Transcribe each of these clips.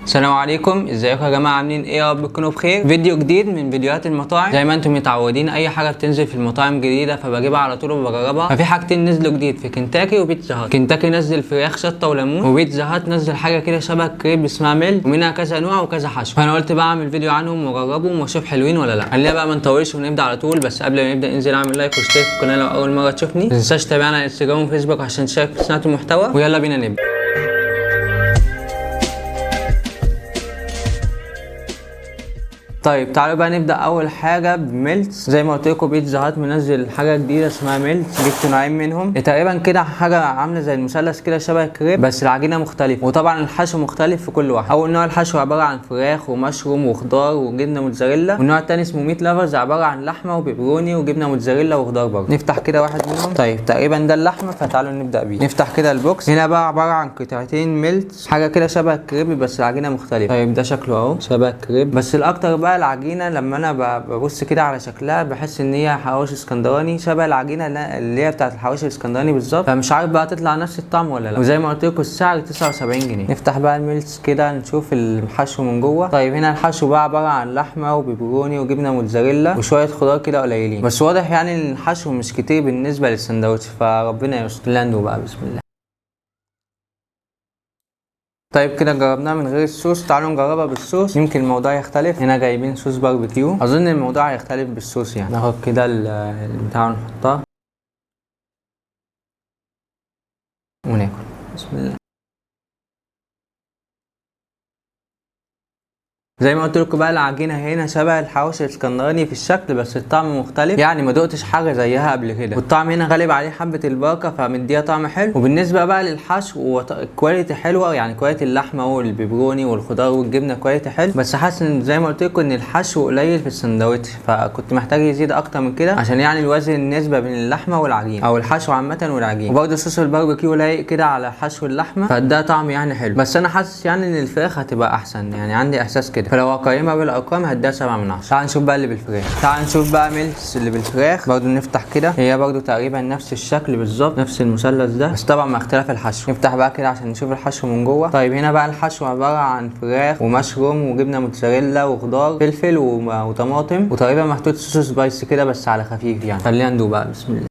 السلام عليكم، ازيكم يا جماعه؟ عاملين ايه؟ يا رب تكونوا بخير. فيديو جديد من فيديوهات المطاعم. زي ما انتم متعودين اي حاجه بتنزل في المطاعم جديده فبجيبها على طول وبجربها. ففي حاجتين نزلوا جديد في كنتاكي وبيتزا هات. كنتاكي نزل فراخ شطه وليمون، وبيتزا هات نزل حاجه كده شبه كريب اسمها ميلت، ومنها كذا نوع وكذا حشو. فانا قلت بقى اعمل فيديو عنهم واجربهم واشوف حلوين ولا لا. خلينا بقى ما نطولش ونبدا على طول. بس قبل ما نبدا انزل اعمل لايك واشترك في القناه لو اول مره تشوفني. ما تنساش تتابعنا على انستجرام وفيسبوك عشان تشارك في صناعه المحتوى. ويلا بينا نبدا. طيب تعالوا بقى نبدا اول حاجه بميلت. زي ما قلت لكم بيتزا هات منزل حاجه جديده اسمها ميلت، جبت نوعين منهم. تقريبا كده حاجه عامله زي المثلث كده شبه كريب، بس العجينه مختلفه وطبعا الحشو مختلف في كل واحد. اول نوع الحشو عباره عن فراخ ومشروم وخضار وجبنه موتزاريلا، والنوع الثاني اسمه ميت لافرز عباره عن لحمه وبيبروني وجبنه موتزاريلا وخضار برضه. نفتح كده واحد منهم. طيب تقريبا ده اللحمه، فتعالوا نبدا بيه. نفتح كده البوكس. هنا بقى عباره عن قطعتين ميلت، حاجه كده شبه كريب بس العجينه مختلفه. طيب ده شكله اهو شبه كريب، بس الاكتر بقى العجينه لما انا ببص كده على شكلها بحس ان هي حواوشي اسكندراني، شبه العجينه اللي هي بتاعت الحواوشي الاسكندراني بالظبط. فمش عارف بقى تطلع نفس الطعم ولا لا. وزي ما قلت لكم السعر 79 جنيه. نفتح بقى الميلتس كده نشوف الحشو من جوه. طيب هنا الحشو بقى عباره عن لحمه وبيبروني وجبنه موتزاريلا وشويه خضار كده قليلين، بس واضح يعني ان الحشو مش كتير بالنسبه للسندوتش، فربنا يستر. لاندو بقى بسم الله. طيب كده جربناها من غير الصوص، تعالوا نجربها بالصوص يمكن الموضوع يختلف. هنا جايبين صوص باربيكيو، اظن الموضوع هيختلف بالصوص. يعني ناخد كده البتاع ونحطها وناكل بسم الله. زي ما قلت لكم بقى العجينه هنا شبه الحواوشي الاسكندراني في الشكل، بس الطعم مختلف. يعني ما دقتش حاجه زيها قبل كده، والطعم هنا غالب عليه حبه البركه فمديها طعم حلو. وبالنسبه بقى للحشو كواليتي حلوه، يعني كواليتي اللحمه والبيبروني والخضار والجبنه كواليتي حلو، بس حاسس ان زي ما قلت لكم ان الحشو قليل في السندوتش، فكنت محتاج يزيد اكتر من كده عشان يعني الوزن النسبه بين اللحمه والعجين او الحشو عامه والعجين. وبرده صوص الباربيكيو لايق كده على حشو اللحمه فده طعم يعني حلو، بس انا حاسس يعني ان الفراخ هتبقى احسن، يعني عندي احساس كده. فلو اقيمها بالارقام هديها 7 من 10. تعال نشوف بقى اللي بالفراخ. تعال نشوف بقى ميلتس اللي بالفراخ. برضو نفتح كده، هي برضو تقريبا نفس الشكل بالظبط، نفس المثلث ده، بس طبعا مع اختلاف الحشو. نفتح بقى كده عشان نشوف الحشو من جوه. طيب هنا بقى الحشو عباره عن فراخ ومشروم وجبنه موتزاريلا وخضار فلفل وطماطم، وتقريبا محطوط صوص سبايسي كده بس على خفيف يعني. خلينا ندوق بقى بسم الله.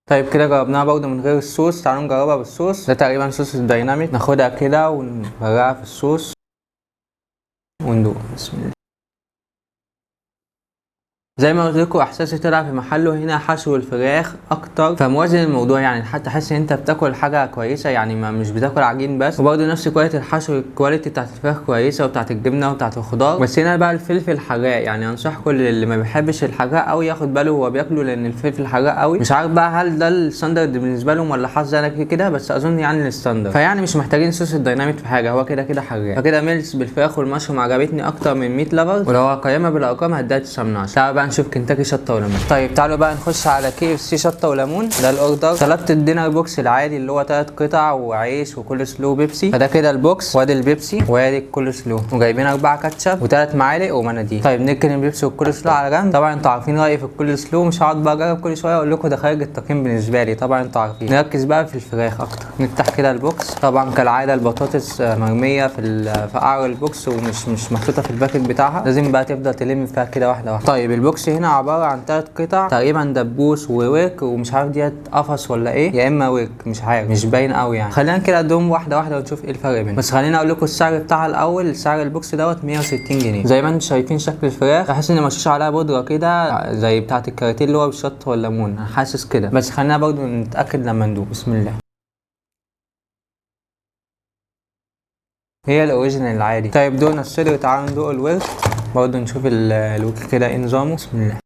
طيب كده جربناها برضه من غير الصوص، تعالوا نجربها بالصوص. ده تقريبا صوص الدايناميك، ناخدها كده ونغرقها في الصوص وندوق بسم الله. زي ما قلت لكم احساسي طلع في محله. هنا حشو الفراخ اكتر فموازن الموضوع، يعني حتى حاسس ان انت بتاكل حاجه كويسه، يعني ما مش بتاكل عجين بس. وبرده نفس كواليتي الحشو، الكواليتي بتاعت الفراخ كويسه وبتاعت الجبنه وبتاعت الخضار. بس هنا بقى الفلفل حراق، يعني انصحكم اللي ما بيحبش الحراق قوي ياخد باله وهو بياكله، لان الفلفل حراق قوي. مش عارف بقى هل ده الستاندرد بالنسبه لهم ولا حظ انا كده، بس اظن يعني الستاندرد. فيعني مش محتاجين صوص الدايناميك في حاجه، هو كده كده حراق. فكده ميلز بالفراخ والمشروم عجبتني اكتر من ميت لافرز، ولو هقيمها بالارقام هديها 9 من 10. تعالوا بقى نشوف كنتاكي شطه وليمون. طيب تعالوا بقى نخش على KFC شطه وليمون. ده الاوردر. طلبت الدينر بوكس العادي اللي هو 3 قطع وعيش وكل سلو بيبسي. فده كده البوكس، وادي البيبسي وادي الكل سلو، وجايبين 4 كاتشب و3 معالق ومناديل. طيب نركن البيبسي والكل سلو على جنب. طبعا انتوا عارفين رايي في الكل سلو، مش هقعد بقى اجرب كل شويه اقول لكم ده خارج التقييم بالنسبه لي، طبعا انتوا عارفين. نركز بقى في الفراخ اكتر. نفتح كده البوكس. طبعا كالعاده البطاطس مرميه في قعر البوكس ومش محطوطه في الباكت بتاعها، لازم بقى تفضل تلم فيها كده واحده واحده. طيب البوكس هنا عباره عن 3 قطع تقريبا دبوس وورك، ومش عارف ديت قفص ولا ايه، يا اما ورك مش عارف، مش باين قوي يعني. خلينا كده ادوم واحده واحده ونشوف ايه الفرق بينهم. بس خلينا اقول لكم السعر بتاعها الاول. سعر البوكس دوت 160 جنيه. زي ما انتم شايفين شكل الفراخ، احس ان مشوش عليها بودره كده زي بتاعه الكاراتيه اللي هو بالشطه والليمون، حاسس كده، بس خلينا برضو نتاكد لما ندوق بسم الله. هي الاوريجينال العادي. طيب دوقنا الصدر، تعالوا ندوق الورك برضو نشوف الورك كده ايه نظامه بسم الله.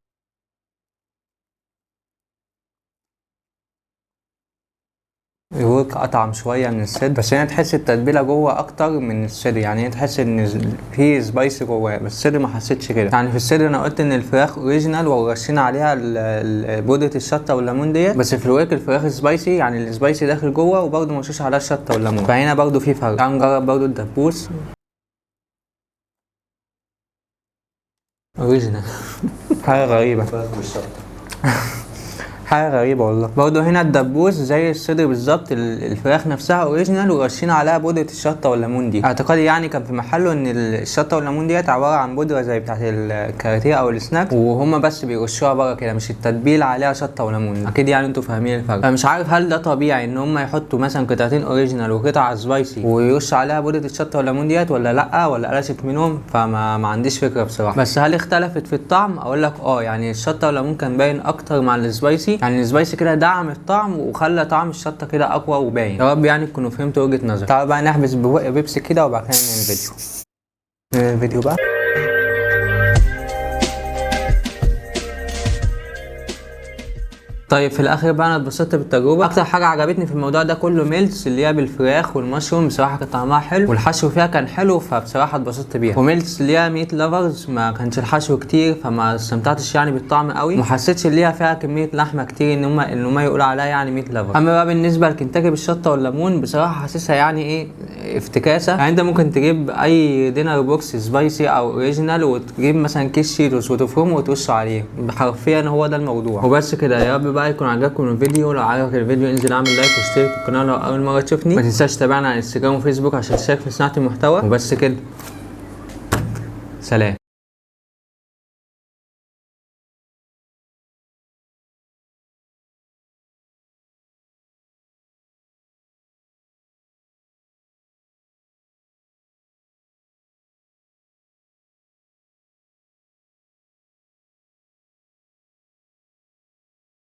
الورك اطعم شويه من الصدر، بس هنا تحس التتبيله جوه اكتر من الصدر، يعني هنا تحس ان في سبايسي جواه، بس الصدر ما حسيتش كده. يعني في الصدر انا قلت ان الفراخ اوريجينال ورشينا عليها بودره الشطه والليمون ديت، بس في الورك الفراخ سبايسي، يعني السبايسي داخل جوه وبرده مرشوش عليها الشطه والليمون، فهنا برده في فرق. تعالوا نجرب برده الدبوس اوريجينال. حاجه غريبه. حاجه غريبه والله. برضه هنا الدبوس زي الصدر بالظبط، الفراخ نفسها اوريجينال ورشين عليها بودره الشطه والليمون دي. اعتقادي يعني كان في محله ان الشطه والليمون ديت عباره عن بودره زي بتاعه الكاراتيه او السناك، وهم بس بيرشوها بره كده، مش التتبيل عليها شطه وليمون. اكيد يعني انتوا فاهمين الفرق. فمش عارف هل ده طبيعي ان هم يحطوا مثلا قطعتين اوريجينال وقطعه سبايسي ويرش عليها بودره الشطه والليمون ديت، ولا لا، ولا قلشت منهم؟ فما عنديش فكره بصراحه. بس هل اختلفت في الطعم؟ اقول لك يعني الشطه والليمون كان باين اكتر مع السبايسي، يعني السبايسي كده دعم الطعم وخلى طعم الشطه كده اقوى وباين. يا رب يعني تكونوا فهمتوا وجهه نظري. تعالوا بقى نحبس ببق بيبسي كده وبعد كده ننهي الفيديو بقى. طيب في الاخر بقى انا اتبسطت بالتجربه. اكتر حاجه عجبتني في الموضوع ده كله ميلتس اللي هي بالفراخ والمشروم، بصراحه كان طعمها حلو والحشو فيها كان حلو، فبصراحه اتبسطت بيها. وميلتس اللي هي ميت لافرز ما كانش الحشو كتير، فما استمتعتش يعني بالطعم قوي، ما حسيتش اللي هي فيها كميه لحمه كتير ان هم يقولوا عليها يعني ميت لافرز. اما بقى بالنسبه لكنتاكي بالشطه والليمون، بصراحه حاسسها يعني ايه، افتكاسه. يعني انت ممكن تجيب اي دينر بوكس سبايسي او اوريجينال وتجيب مثلا كيس شيتوس وتفرمه وترش عليه، حرفيا هو ده الموضوع. وبس كده. يا رب بقى يكون عجبكم الفيديو. لو عجبك الفيديو انزل اعمل لايك واشترك في القناه لو اول مره تشوفني. ما تنساش تتابعنا على انستجرام وفيسبوك عشان تشارك في صناعه المحتوى. وبس كده، سلام.